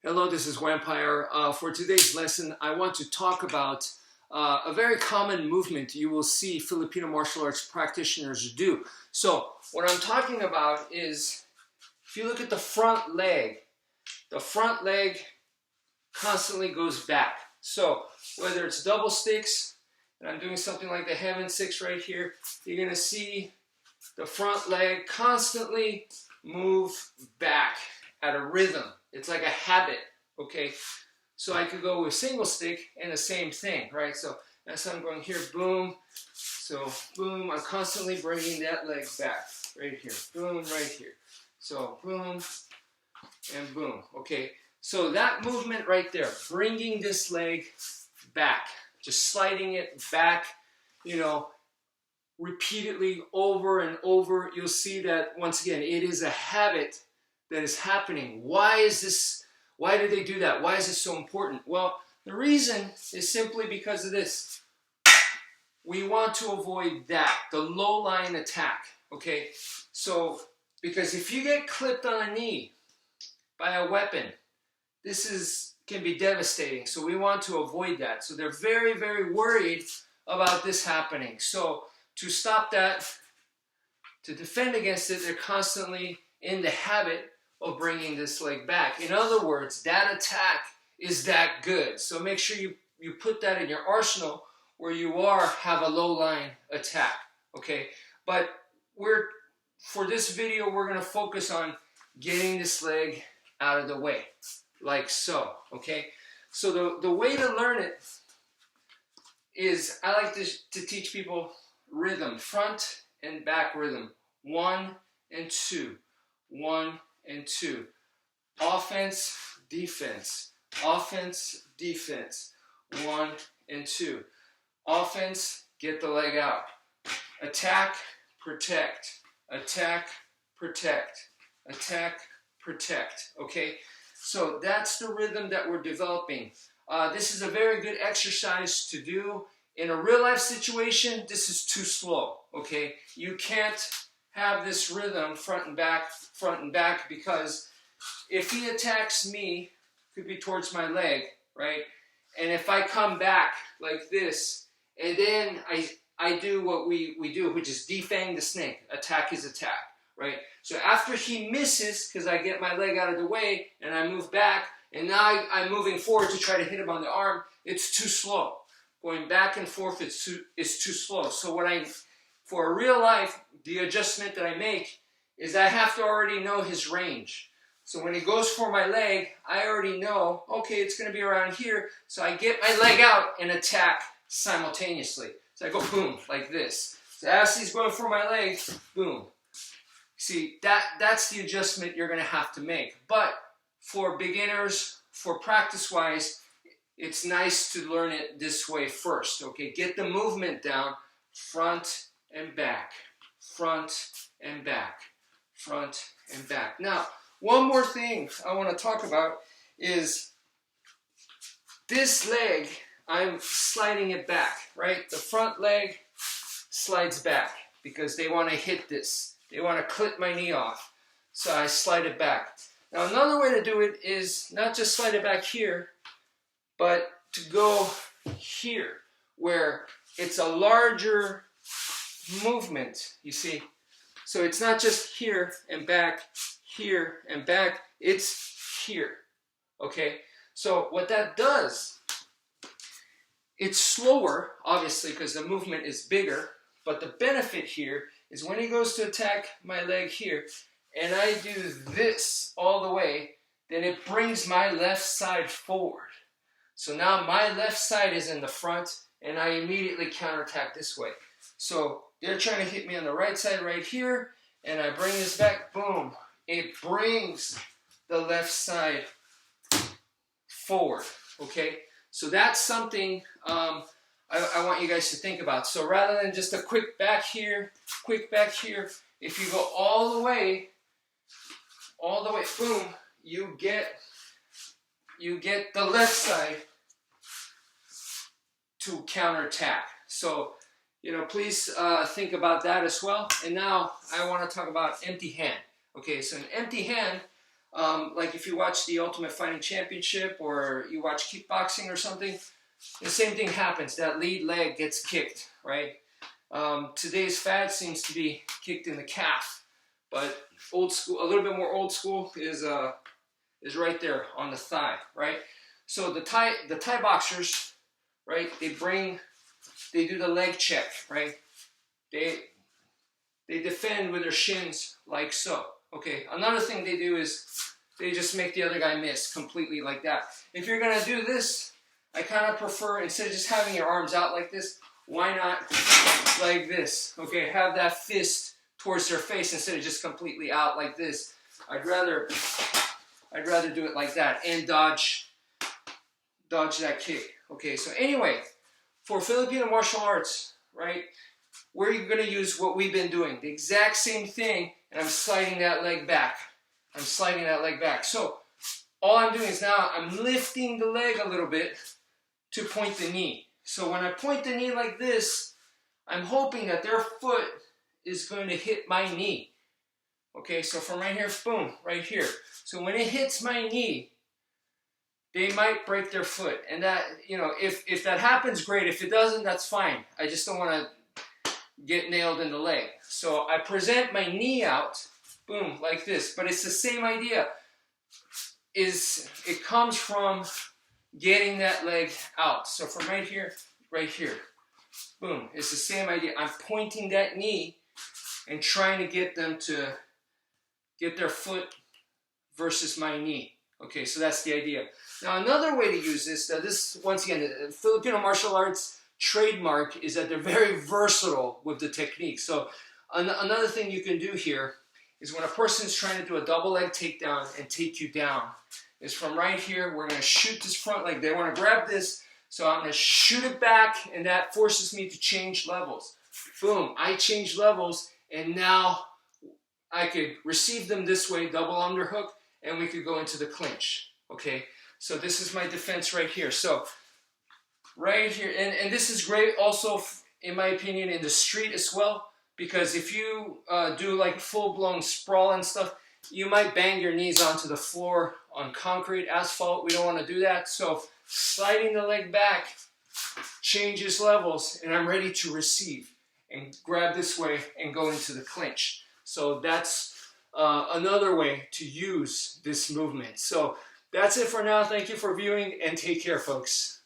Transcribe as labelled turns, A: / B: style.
A: Hello, this is wmpyr. For today's lesson, I want to talk about a very common movement you will see Filipino martial arts practitioners do. So what I'm talking about is, if you look at the front leg constantly goes back. So whether it's double sticks, and I'm doing something like the Heaven 6 right here, you're going to see the front leg constantly move back at a rhythm. It's like a habit, okay? So I could go with single stick and the same thing, right? So as I'm going here, boom. So boom, I'm constantly bringing that leg back, right here. Boom, right here. So boom and boom, okay? So that movement right there, bringing this leg back, just sliding it back, you know, repeatedly over and over, you'll see that once again, it is a habit that is happening. Why is this? Why do they do that? Why is this so important? Well, the reason is simply because of this. We want to avoid that, the low line attack, okay? So, because if you get clipped on a knee by a weapon, this can be devastating. So we want to avoid that. So they're very, very worried about this happening. So to stop that, to defend against it, they're constantly in the habit of bringing this leg back. In other words, that attack is that good. So make sure you put that in your arsenal where you have a low line attack, okay? But for this video, we're gonna focus on getting this leg out of the way, like so, okay? So the way to learn it is, I like to teach people rhythm, front and back rhythm. 1 and 2, 1 and 2. Offense, defense. Offense, defense. 1 and 2. Offense, get the leg out. Attack, protect. Attack, protect. Attack, protect. Okay? So that's the rhythm that we're developing. This is a very good exercise to do. In a real life situation, this is too slow. Okay? You can't have this rhythm front and back, because if he attacks me, could be towards my leg, right? And if I come back like this, and then I do what we do, which is defang the snake, attack his attack, right? So after he misses, because I get my leg out of the way and I move back, and now I'm moving forward to try to hit him on the arm, it's too slow. Going back and forth is too slow. So for real life, the adjustment that I make is I have to already know his range. So when he goes for my leg, I already know, okay, it's going to be around here. So I get my leg out and attack simultaneously. So I go boom, like this. So as he's going for my leg, boom. See, that's the adjustment you're going to have to make. But for beginners, for practice-wise, it's nice to learn it this way first. Okay, get the movement down, front and back, front and back, front and back. Now, one more thing I want to talk about is this leg, I'm sliding it back, right? The front leg slides back because they want to hit this. They want to clip my knee off. So I slide it back. Now, another way to do it is not just slide it back here, but to go here, where it's a larger movement, you see. So it's not just here and back, it's here, okay? So what that does, it's slower, obviously, because the movement is bigger, but the benefit here is when he goes to attack my leg here, and I do this all the way, then it brings my left side forward. So now my left side is in the front, and I immediately counterattack this way. So they're trying to hit me on the right side right here, and I bring this back, boom. It brings the left side forward, okay? So that's something I want you guys to think about. So rather than just a quick back here, if you go all the way, boom, you get the left side to counterattack. So, please think about that as well. And now I want to talk about empty hand. Okay, so an empty hand, Like if you watch the Ultimate Fighting Championship or you watch kickboxing or something, the same thing happens. That lead leg gets kicked, right? Today's fad seems to be kicked in the calf, but old school, a little bit more old school is right there on the thigh, right? So the Thai boxers, right? They do the leg check, right? They defend with their shins like so. Okay. Another thing they do is they just make the other guy miss completely like that. If you're gonna do this, I kind of prefer, instead of just having your arms out like this, why not like this? Okay, have that fist towards their face instead of just completely out like this. I'd rather do it like that and dodge that kick. Okay, so anyway, for Filipino martial arts, right, we're going to use what we've been doing, the exact same thing, and I'm sliding that leg back. I'm sliding that leg back. So all I'm doing is now I'm lifting the leg a little bit to point the knee. So when I point the knee like this, I'm hoping that their foot is going to hit my knee. Okay, so from right here, boom, right here. So when it hits my knee, they might break their foot. And that, you know, if that happens, great. If it doesn't, that's fine. I just don't want to get nailed in the leg. So I present my knee out, boom, like this. But it's the same idea. It comes from getting that leg out. So from right here, boom, it's the same idea. I'm pointing that knee and trying to get them to get their foot versus my knee. Okay, so that's the idea. Now another way to use this, once again, the Filipino martial arts trademark is that they're very versatile with the technique. So another thing you can do here is when a person's trying to do a double leg takedown and take you down, is from right here, we're going to shoot this front leg. They want to grab this, so I'm going to shoot it back, and that forces me to change levels. Boom, I change levels, and now I could receive them this way, double underhook, and we could go into the clinch. Okay, so this is my defense right here. So right here, and this is great also, in my opinion, in the street as well, because if you do like full-blown sprawl and stuff, you might bang your knees onto the floor on concrete, asphalt. We don't want to do that. So sliding the leg back changes levels, and I'm ready to receive and grab this way and go into the clinch. So that's another way to use this movement. So that's it for now. Thank you for viewing, and take care, folks.